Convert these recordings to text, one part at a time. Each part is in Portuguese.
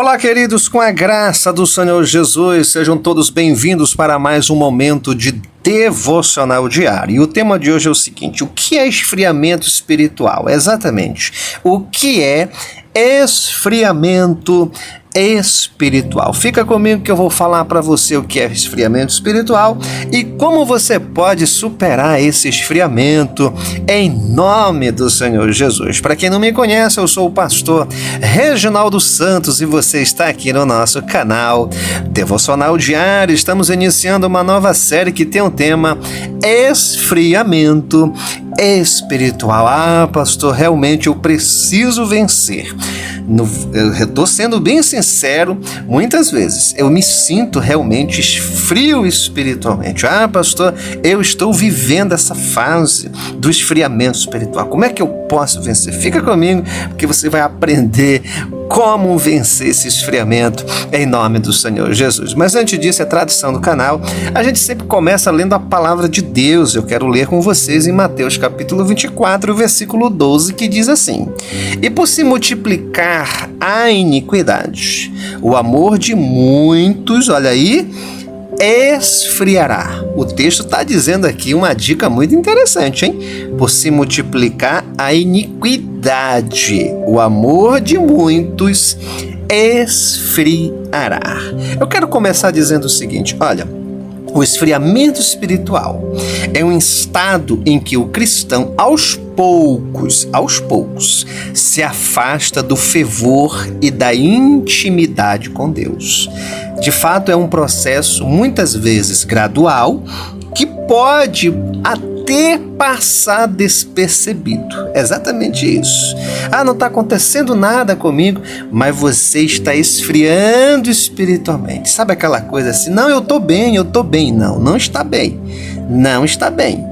Olá, queridos, com a graça do Senhor Jesus, sejam todos bem-vindos para mais um momento de devocional diário. E o tema de hoje é o seguinte: o que é esfriamento espiritual? Exatamente. O que é esfriamento espiritual? Fica comigo que eu vou falar para você o que é esfriamento espiritual e como você pode superar esse esfriamento em nome do Senhor Jesus. Para quem não me conhece, eu sou o pastor Reginaldo Santos e você está aqui no nosso canal Devocional Diário. Estamos iniciando uma nova série que tem o tema esfriamento espiritual. Pastor, realmente eu preciso vencer. Eu estou sendo bem sincero, muitas vezes eu me sinto realmente frio espiritualmente. Pastor, eu estou vivendo essa fase do esfriamento espiritual. Como é que eu posso vencer? Fica comigo, porque você vai aprender como vencer esse esfriamento em nome do Senhor Jesus. Mas antes disso, a tradição do canal, a gente sempre começa lendo a palavra de Deus. Eu quero ler com vocês em Mateus capítulo 24, versículo 12, que diz assim: e por se multiplicar a iniquidade, o amor de muitos, olha aí, esfriará. O texto está dizendo aqui uma dica muito interessante, hein? Por se multiplicar a iniquidade, o amor de muitos esfriará. Eu quero começar dizendo o seguinte: olha, o esfriamento espiritual é um estado em que o cristão, aos poucos, se afasta do fervor e da intimidade com Deus. De fato, é um processo muitas vezes gradual que pode até passar despercebido. Exatamente isso. Não está acontecendo nada comigo, mas você está esfriando espiritualmente. Sabe aquela coisa assim? Não, eu estou bem. Não está bem. Não está bem.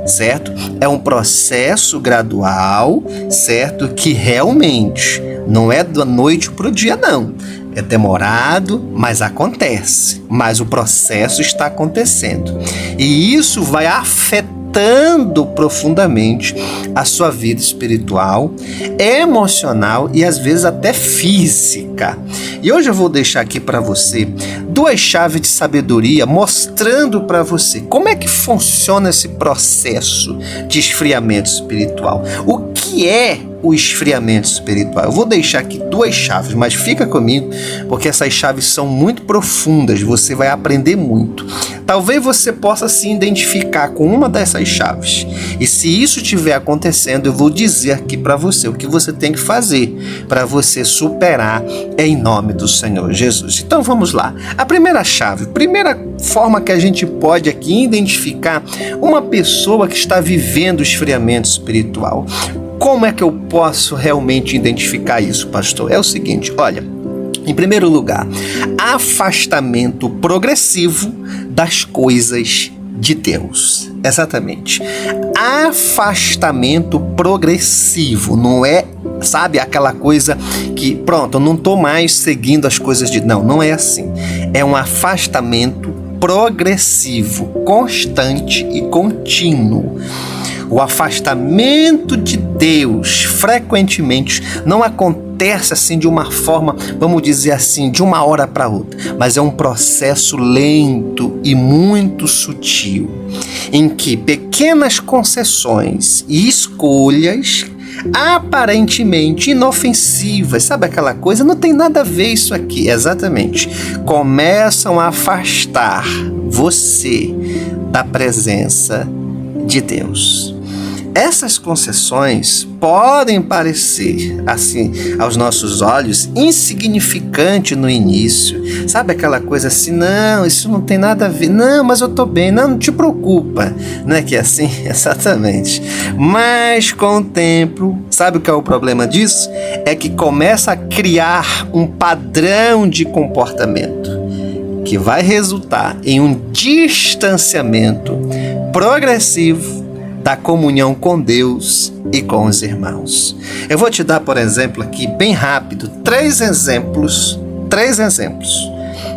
Certo? É um processo gradual, certo? Que realmente não é da noite para o dia, não. É demorado, mas acontece. Mas o processo está acontecendo. E isso vai afetando profundamente a sua vida espiritual, emocional e às vezes até física. E hoje eu vou deixar aqui para você 2 chaves de sabedoria mostrando para você como é que funciona esse processo de esfriamento espiritual. O que é o esfriamento espiritual? Eu vou deixar aqui 2 chaves, mas fica comigo, porque essas chaves são muito profundas, você vai aprender muito. Talvez você possa se identificar com uma dessas chaves. E se isso estiver acontecendo, eu vou dizer aqui para você o que você tem que fazer para você superar em nome do Senhor Jesus. Então vamos lá. A primeira chave, primeira forma que a gente pode aqui identificar uma pessoa que está vivendo o esfriamento espiritual. Como é que eu posso realmente identificar isso, pastor? É o seguinte, olha, em primeiro lugar, afastamento progressivo das coisas de Deus. Exatamente. Afastamento progressivo, não é, sabe, aquela coisa que, pronto, eu não estou mais seguindo as coisas de Deus. Não é assim. É um afastamento progressivo, constante e contínuo. O afastamento de Deus frequentemente não acontece assim de uma forma, vamos dizer assim, de uma hora para outra, mas é um processo lento e muito sutil, em que pequenas concessões e escolhas aparentemente inofensivas, sabe aquela coisa? Não tem nada a ver isso aqui, exatamente. Começam a afastar você da presença de Deus. Essas concessões podem parecer, assim, aos nossos olhos, insignificantes no início. Sabe aquela coisa assim, não, isso não tem nada a ver. Não, mas eu tô bem. Não te preocupa. Não é que é assim? Exatamente. Mas com o tempo, sabe o que é o problema disso? É que começa a criar um padrão de comportamento que vai resultar em um distanciamento progressivo da comunhão com Deus e com os irmãos. Eu vou te dar, por exemplo, aqui, bem rápido, 3 exemplos,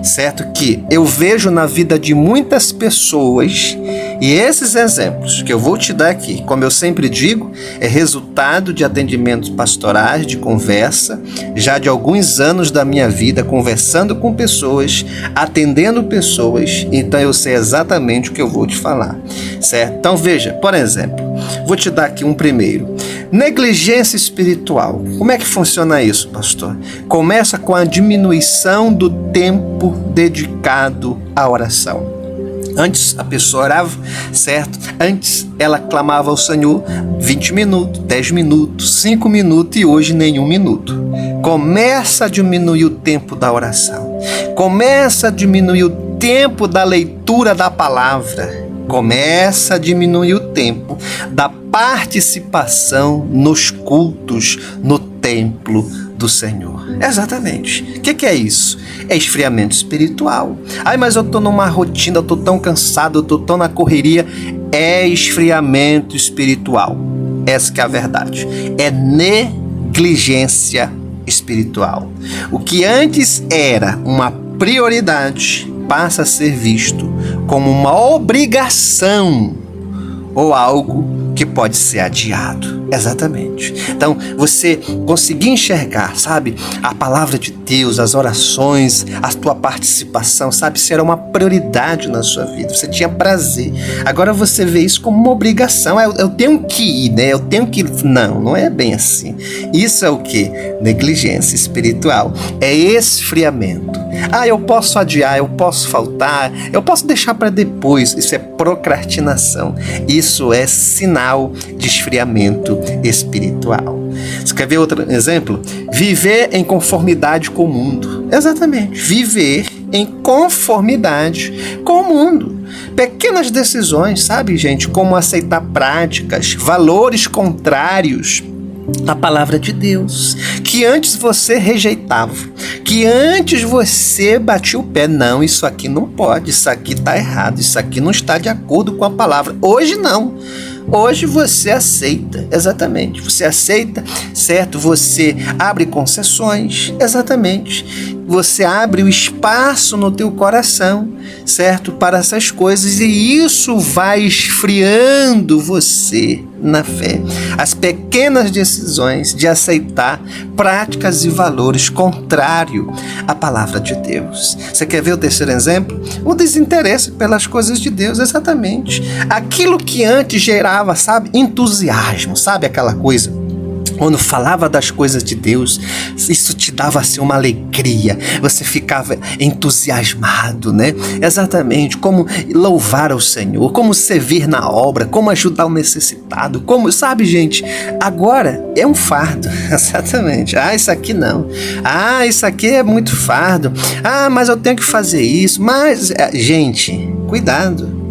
certo? Que eu vejo na vida de muitas pessoas E esses exemplos que eu vou te dar aqui, como eu sempre digo, é resultado de atendimentos pastorais, de conversa, já de alguns anos da minha vida, conversando com pessoas, atendendo pessoas, então eu sei exatamente o que eu vou te falar, certo? Então veja, por exemplo, vou te dar aqui um primeiro. Negligência espiritual. Como é que funciona isso, pastor? Começa com a diminuição do tempo dedicado à oração. Antes a pessoa orava, certo? Antes ela clamava ao Senhor 20 minutos, 10 minutos, 5 minutos e hoje nenhum minuto. Começa a diminuir o tempo da oração. Começa a diminuir o tempo da leitura da palavra. Começa a diminuir o tempo da participação nos cultos no templo do Senhor. Exatamente. O que é isso? É esfriamento espiritual. Ai, mas eu estou numa rotina, eu estou tão cansado, eu estou tão na correria. É esfriamento espiritual. Essa que é a verdade. É negligência espiritual. O que antes era uma prioridade passa a ser visto como uma obrigação ou algo que pode ser adiado. Exatamente. Então, você conseguir enxergar, sabe, a palavra de Deus, as orações, a tua participação, sabe, isso era uma prioridade na sua vida. Você tinha prazer. Agora você vê isso como uma obrigação. Eu tenho que ir, né? Eu tenho que... Não é bem assim. Isso é o quê? Negligência espiritual. É esfriamento. Eu posso adiar, eu posso faltar, eu posso deixar para depois. Isso é procrastinação. Isso é sinal de esfriamento espiritual. Você quer ver outro exemplo? Viver em conformidade com o mundo. Exatamente. Viver em conformidade com o mundo. Pequenas decisões, sabe, gente? Como aceitar práticas, valores contrários a palavra de Deus, que antes você rejeitava, que antes você batia o pé, não, isso aqui não pode, isso aqui está errado, isso aqui não está de acordo com a palavra. Hoje não. Hoje você aceita, exatamente, você aceita, certo? Você abre concessões, exatamente. Você abre o espaço no teu coração, certo? Para essas coisas, e isso vai esfriando você na fé. As pequenas decisões de aceitar práticas e valores contrários à palavra de Deus. Você quer ver o terceiro exemplo? O desinteresse pelas coisas de Deus, exatamente. Aquilo que antes gerava, sabe, entusiasmo, sabe aquela coisa? Quando falava das coisas de Deus, isso te dava assim uma alegria, você ficava entusiasmado, né? Exatamente, como louvar ao Senhor, como servir na obra, como ajudar o necessitado, como, sabe, gente, agora é um fardo, exatamente. Isso aqui não, isso aqui é muito fardo, mas eu tenho que fazer isso, mas, gente, cuidado.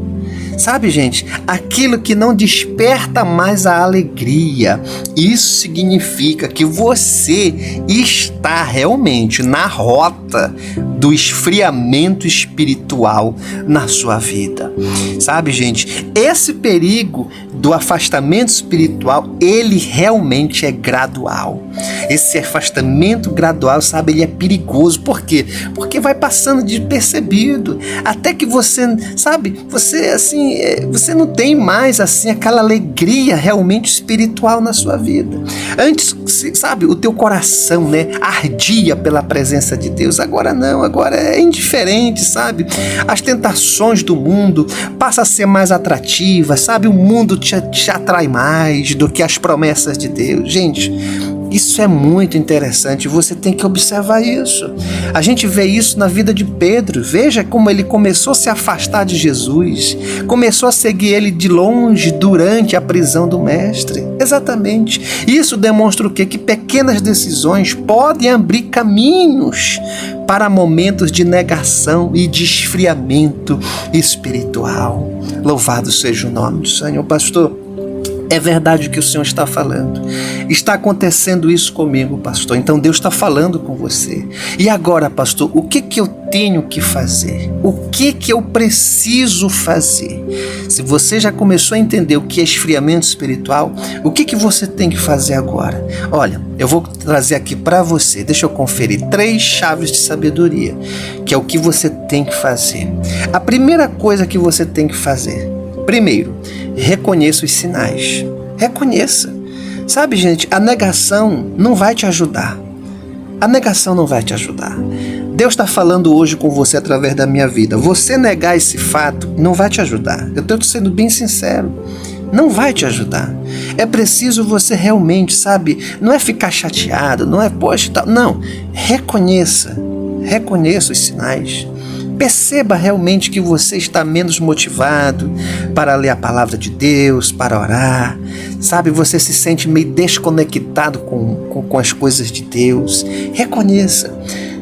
Sabe, gente, aquilo que não desperta mais a alegria, isso significa que você está realmente na rota do esfriamento espiritual na sua vida. Sabe, gente, esse perigo do afastamento espiritual, ele realmente é gradual. Esse afastamento gradual, sabe, ele é perigoso. Por quê? Porque vai passando despercebido, até que você, sabe, você assim, você não tem mais assim aquela alegria realmente espiritual na sua vida. Antes, sabe, o teu coração, né, ardia pela presença de Deus. Agora não, agora é indiferente, sabe? As tentações do mundo passam a ser mais atrativas, sabe? O mundo te atrai mais do que as promessas de Deus. Gente, isso é muito interessante, você tem que observar isso. A gente vê isso na vida de Pedro. Veja como ele começou a se afastar de Jesus, começou a seguir ele de longe durante a prisão do mestre. Exatamente. Isso demonstra o quê? Que pequenas decisões podem abrir caminhos para momentos de negação e de esfriamento espiritual. Louvado seja o nome do Senhor. Pastor, é verdade o que o Senhor está falando. Está acontecendo isso comigo, pastor. Então Deus está falando com você. E agora, pastor, o que eu tenho que fazer? O que eu preciso fazer? Se você já começou a entender o que é esfriamento espiritual, o que você tem que fazer agora? Olha, eu vou trazer aqui para você, deixa eu conferir 3 chaves de sabedoria, que é o que você tem que fazer. A primeira coisa que você tem que fazer, Primeiro, reconheça os sinais. Reconheça. Sabe, gente, a negação não vai te ajudar. A negação não vai te ajudar. Deus está falando hoje com você através da minha vida. Você negar esse fato não vai te ajudar. Eu estou sendo bem sincero. Não vai te ajudar. É preciso você realmente, sabe, não é ficar chateado, não é, poxa, tal. Não, reconheça os sinais. Perceba realmente que você está menos motivado para ler a palavra de Deus, para orar. Sabe, você se sente meio desconectado com as coisas de Deus. Reconheça.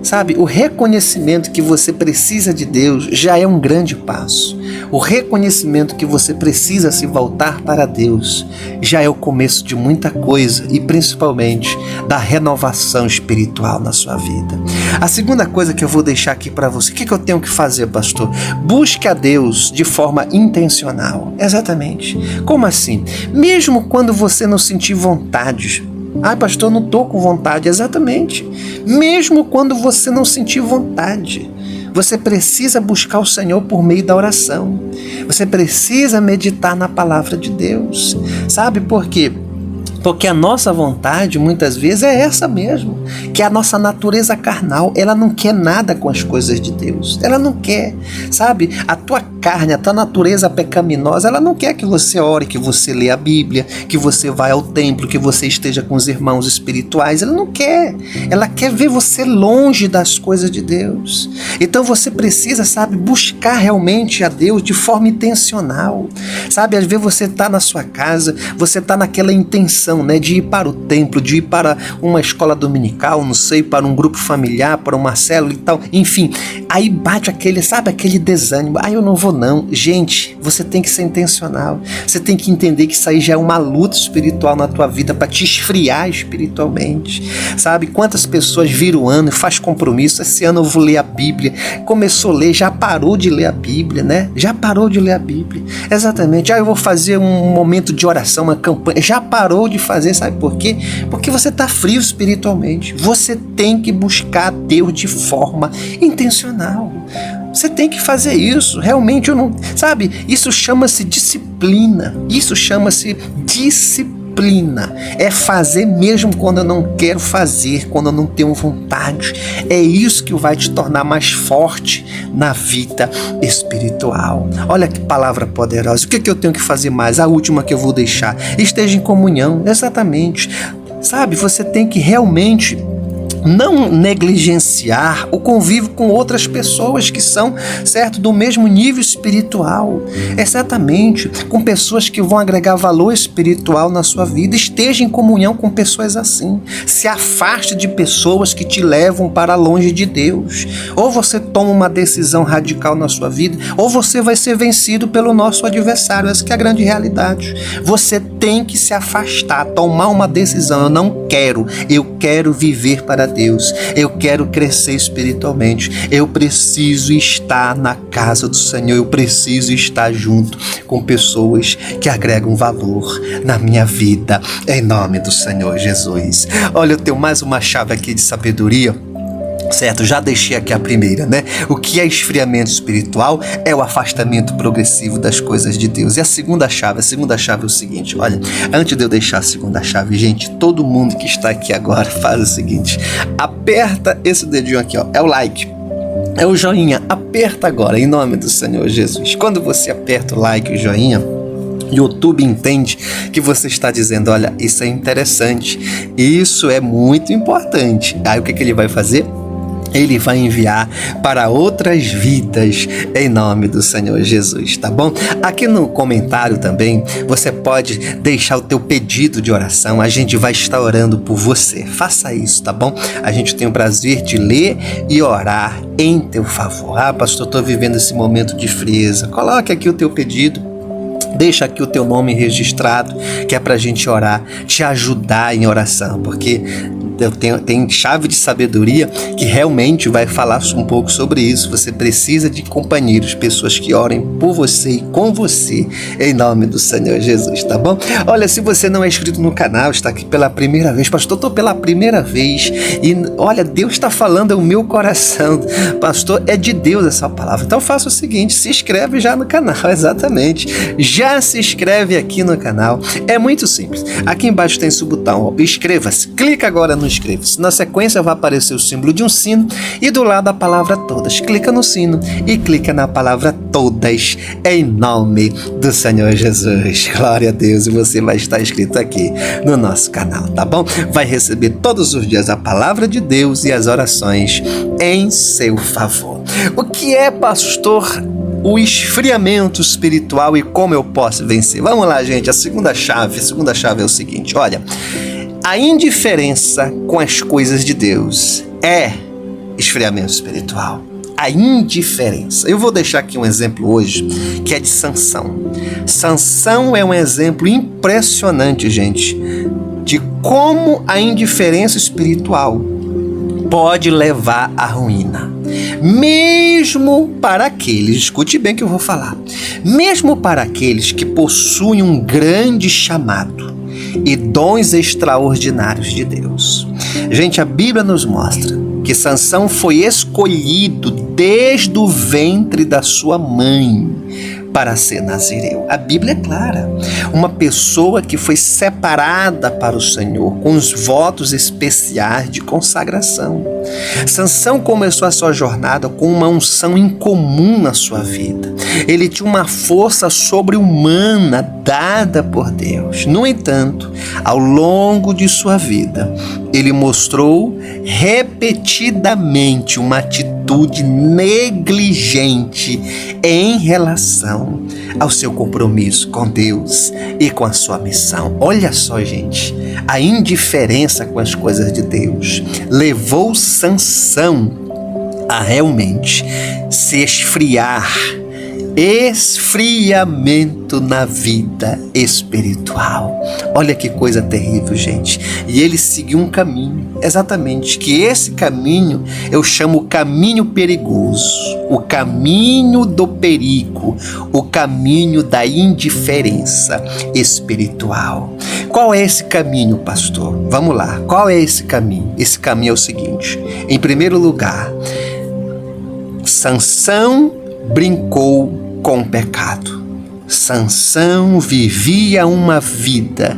Sabe, o reconhecimento que você precisa de Deus já é um grande passo. O reconhecimento que você precisa se voltar para Deus já é o começo de muita coisa e principalmente da renovação espiritual na sua vida. A segunda coisa que eu vou deixar aqui para você, o que eu tenho que fazer, pastor? Busque a Deus de forma intencional. Exatamente. Como assim? Mesmo quando você não sentir vontade. Ah, pastor, eu não estou com vontade. Exatamente. Mesmo quando você não sentir vontade, você precisa buscar o Senhor por meio da oração. Você precisa meditar na palavra de Deus. Sabe por quê? Porque a nossa vontade, muitas vezes, é essa mesmo. Que a nossa natureza carnal, ela não quer nada com as coisas de Deus. Ela não quer, sabe? A tua carne, a tua natureza pecaminosa, ela não quer que você ore, que você lê a Bíblia, que você vá ao templo, que você esteja com os irmãos espirituais. Ela não quer. Ela quer ver você longe das coisas de Deus. Então você precisa, sabe, buscar realmente a Deus de forma intencional. Sabe, às vezes você está na sua casa, você está naquela intenção, né, de ir para o templo, de ir para uma escola dominical, não sei, para um grupo familiar, para uma célula e tal, enfim, aí bate aquele, sabe, aquele desânimo, eu não vou não. Gente, você tem que ser intencional, você tem que entender que isso aí já é uma luta espiritual na tua vida para te esfriar espiritualmente, sabe, quantas pessoas viram o ano e faz compromisso, esse ano eu vou ler a Bíblia, começou a ler, já parou de ler a Bíblia, né, já parou de ler a Bíblia, exatamente, eu vou fazer um momento de oração, uma campanha, já parou de fazer, sabe por quê? Porque você está frio espiritualmente. Você tem que buscar Deus de forma intencional. Você tem que fazer isso. Realmente, eu não... Sabe, isso chama-se disciplina. Isso chama-se disciplina. É fazer mesmo quando eu não quero fazer, quando eu não tenho vontade. É isso que vai te tornar mais forte na vida espiritual. Olha que palavra poderosa. O que eu tenho que fazer mais? A última que eu vou deixar. Esteja em comunhão. Exatamente. Sabe, você tem que realmente não negligenciar o convívio com outras pessoas que são, certo, do mesmo nível espiritual. Exatamente, com pessoas que vão agregar valor espiritual na sua vida. Esteja em comunhão com pessoas assim. Se afaste de pessoas que te levam para longe de Deus. Ou você toma uma decisão radical na sua vida, ou você vai ser vencido pelo nosso adversário. Essa que é a grande realidade. Você tem que se afastar, tomar uma decisão. Eu quero viver para Deus, eu quero crescer espiritualmente, eu preciso estar na casa do Senhor, eu preciso estar junto com pessoas que agregam valor na minha vida, em nome do Senhor Jesus. Olha, eu tenho mais uma chave aqui de sabedoria. Certo, já deixei aqui a primeira, né? O que é esfriamento espiritual? É o afastamento progressivo das coisas de Deus. E a segunda chave é o seguinte, olha, antes de eu deixar a segunda chave, gente, todo mundo que está aqui agora faz o seguinte, aperta esse dedinho aqui, ó, é o like. É o joinha, aperta agora, em nome do Senhor Jesus. Quando você aperta o like e o joinha, o YouTube entende que você está dizendo, olha, isso é interessante, isso é muito importante. Aí o que ele vai fazer? Ele vai enviar para outras vidas em nome do Senhor Jesus, tá bom? Aqui no comentário também você pode deixar o teu pedido de oração, a gente vai estar orando por você. Faça isso, tá bom? A gente tem o prazer de ler e orar em teu favor. Ah, pastor, estou vivendo esse momento de frieza. Coloque aqui o teu pedido. Deixa aqui o teu nome registrado, que é pra gente orar, te ajudar em oração, porque tem chave de sabedoria que realmente vai falar um pouco sobre isso. Você precisa de companheiros, pessoas que orem por você e com você, em nome do Senhor Jesus, tá bom? Olha, se você não é inscrito no canal, está aqui pela primeira vez, pastor, estou pela primeira vez e olha, Deus está falando ao meu coração, pastor, é de Deus essa palavra. Então faça o seguinte, se inscreve já no canal, exatamente, já se inscreve aqui no canal, é muito simples. Aqui embaixo tem esse botão, ó, inscreva-se, clica agora no inscreva-se, na sequência vai aparecer o símbolo de um sino e do lado a palavra todas, clica no sino e clica na palavra todas, em nome do Senhor Jesus, glória a Deus, e você vai estar inscrito aqui no nosso canal, tá bom? Vai receber todos os dias a palavra de Deus e as orações em seu favor. O que é, pastor, o esfriamento espiritual e como eu posso vencer? Vamos lá, gente, a segunda chave é o seguinte, olha, a indiferença com as coisas de Deus é esfriamento espiritual. A indiferença. Eu vou deixar aqui um exemplo hoje que é de Sansão. Sansão é um exemplo impressionante, gente, de como a indiferença espiritual pode levar à ruína. Mesmo para aqueles, escute bem o que eu vou falar, mesmo para aqueles que possuem um grande chamado e dons extraordinários de Deus. Gente, a Bíblia nos mostra que Sansão foi escolhido desde o ventre da sua mãe para ser nazireu. A Bíblia é clara. Uma pessoa que foi separada para o Senhor com os votos especiais de consagração. Sansão começou a sua jornada com uma unção incomum na sua vida. Ele tinha uma força sobre-humana dada por Deus. No entanto, ao longo de sua vida, ele mostrou repetidamente uma atitude negligente em relação ao seu compromisso com Deus e com a sua missão. Olha só, gente, a indiferença com as coisas de Deus levou Sansão a realmente se esfriar. Esfriamento na vida espiritual. Olha que coisa terrível, gente. E ele seguiu um caminho, exatamente, que esse caminho eu chamo o caminho perigoso, o caminho do perigo, o caminho da indiferença espiritual. Qual é esse caminho, pastor? Vamos lá, qual é esse caminho? Esse caminho é o seguinte, em primeiro lugar, Sansão brincou com o pecado. Sansão vivia uma vida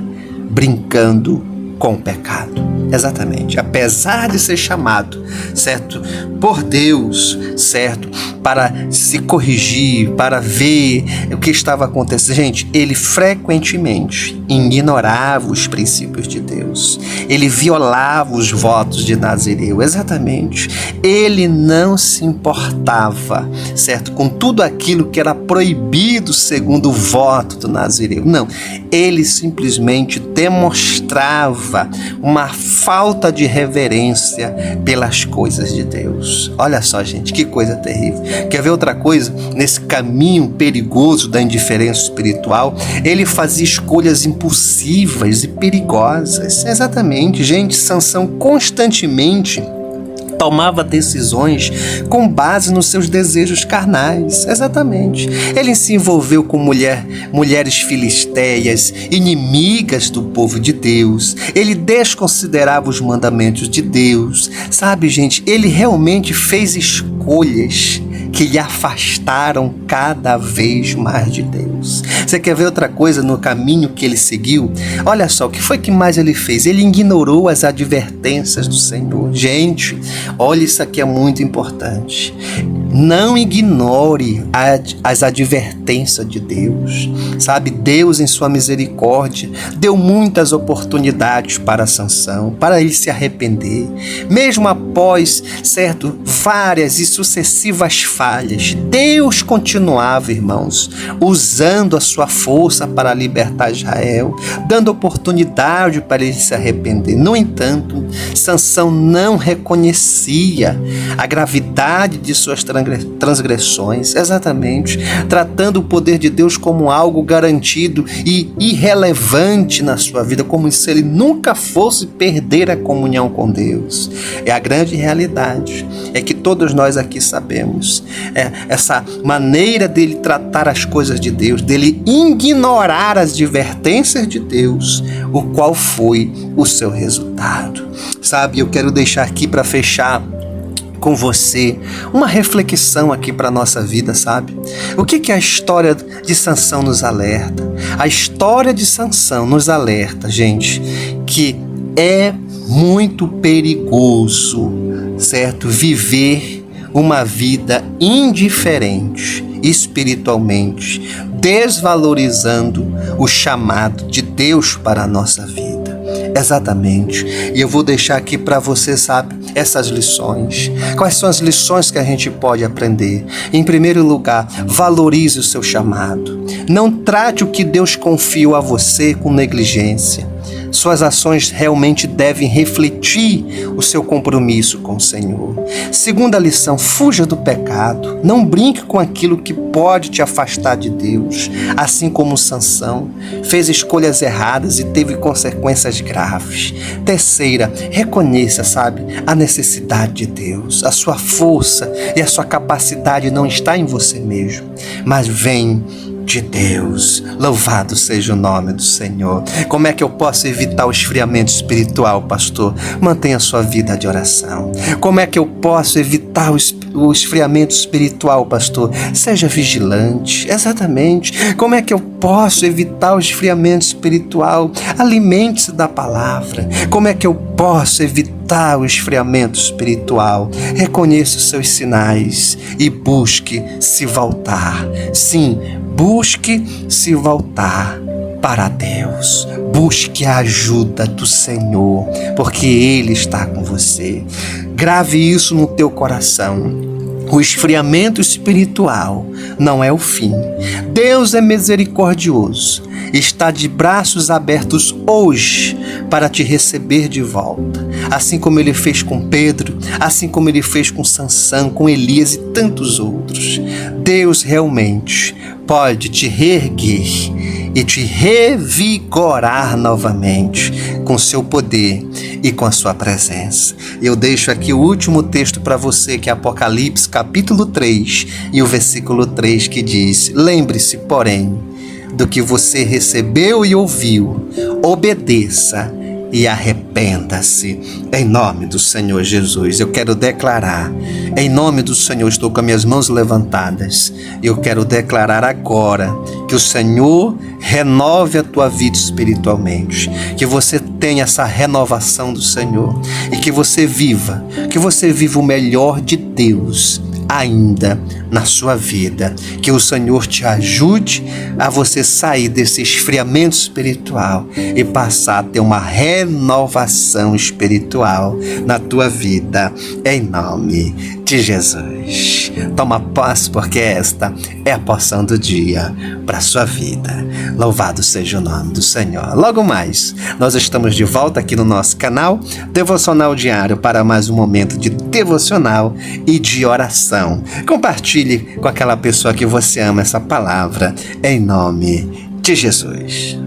brincando com o pecado. Exatamente. Apesar de ser chamado, certo, por Deus, certo, para se corrigir, para ver o que estava acontecendo. Gente, ele frequentemente ignorava os princípios de Deus. Ele violava os votos de Nazireu. Exatamente. Ele não se importava, certo, com tudo aquilo que era proibido segundo o voto do Nazireu. Não. Ele simplesmente demonstrava uma falta de reverência pelas coisas de Deus. Olha só, gente, que coisa terrível. Quer ver outra coisa? Nesse caminho perigoso da indiferença espiritual, ele fazia escolhas impulsivas e perigosas. Exatamente, gente, Sansão constantemente tomava decisões com base nos seus desejos carnais. Exatamente. Ele se envolveu com mulheres filisteias, inimigas do povo de Deus. Ele desconsiderava os mandamentos de Deus. Sabe, gente, ele realmente fez escolhas que lhe afastaram cada vez mais de Deus. Você quer ver outra coisa no caminho que ele seguiu? Olha só, o que foi que mais ele fez? Ele ignorou as advertências do Senhor. Gente, olha, isso aqui é muito importante. Não ignore as advertências de Deus. Sabe, Deus em sua misericórdia deu muitas oportunidades para Sansão, para ele se arrepender. Mesmo após, certo, várias e sucessivas falhas, Deus continuava, irmãos, usando a sua força para libertar Israel, dando oportunidade para ele se arrepender. No entanto, Sansão não reconhecia a gravidade de suas transgressões, exatamente, tratando o poder de Deus como algo garantido e irrelevante na sua vida, como se ele nunca fosse perder a comunhão com Deus. É a grande realidade, é que todos nós aqui sabemos, essa maneira dele tratar as coisas de Deus, dele ignorar as advertências de Deus, o qual foi o seu resultado. Sabe, eu quero deixar aqui para fechar com você uma reflexão aqui para a nossa vida, sabe? O que a história de Sansão nos alerta? A história de Sansão nos alerta, gente, que é muito perigoso, certo? Viver uma vida indiferente espiritualmente, desvalorizando o chamado de Deus para a nossa vida. Exatamente. E eu vou deixar aqui para você, sabe, essas lições. Quais são as lições que a gente pode aprender? Em primeiro lugar, valorize o seu chamado. Não trate o que Deus confiou a você com negligência. Suas ações realmente devem refletir o seu compromisso com o Senhor. Segunda lição, fuja do pecado. Não brinque com aquilo que pode te afastar de Deus. Assim como Sansão fez escolhas erradas e teve consequências graves. Terceira, reconheça, sabe, a necessidade de Deus. A sua força e a sua capacidade não está em você mesmo, mas vem de Deus. Louvado seja o nome do Senhor. Como é que eu posso evitar o esfriamento espiritual, pastor? Mantenha a sua vida de oração. Como é que eu posso evitar o esfriamento espiritual, pastor? Seja vigilante. Exatamente. Como é que eu posso evitar o esfriamento espiritual? Alimente-se da palavra. Como é que eu posso evitar o esfriamento espiritual? Reconheça os seus sinais e busque se voltar. Sim, busque se voltar para Deus. Busque a ajuda do Senhor, porque Ele está com você. Grave isso no teu coração. O esfriamento espiritual não é o fim. Deus é misericordioso. Está de braços abertos hoje para te receber de volta. Assim como Ele fez com Pedro, assim como Ele fez com Sansão, com Elias e tantos outros. Deus realmente pode te reerguer e te revigorar novamente com seu poder e com a sua presença. Eu deixo aqui o último texto para você, que é Apocalipse capítulo 3 e o versículo 3, que diz: lembre-se, porém, do que você recebeu e ouviu, obedeça e arrependa-se. Em nome do Senhor Jesus, eu quero declarar, em nome do Senhor, estou com as minhas mãos levantadas, eu quero declarar agora que o Senhor renove a tua vida espiritualmente, que você tenha essa renovação do Senhor e que você viva o melhor de Deus ainda na sua vida. Que o Senhor te ajude a você sair desse esfriamento espiritual e passar a ter uma renovação espiritual na tua vida, em nome de Jesus. Toma posse, porque esta é a porção do dia para a sua vida. Louvado seja o nome do Senhor. Logo mais, nós estamos de volta aqui no nosso canal Devocional Diário para mais um momento de devocional e de oração. Compartilhe com aquela pessoa que você ama essa palavra, em nome de Jesus.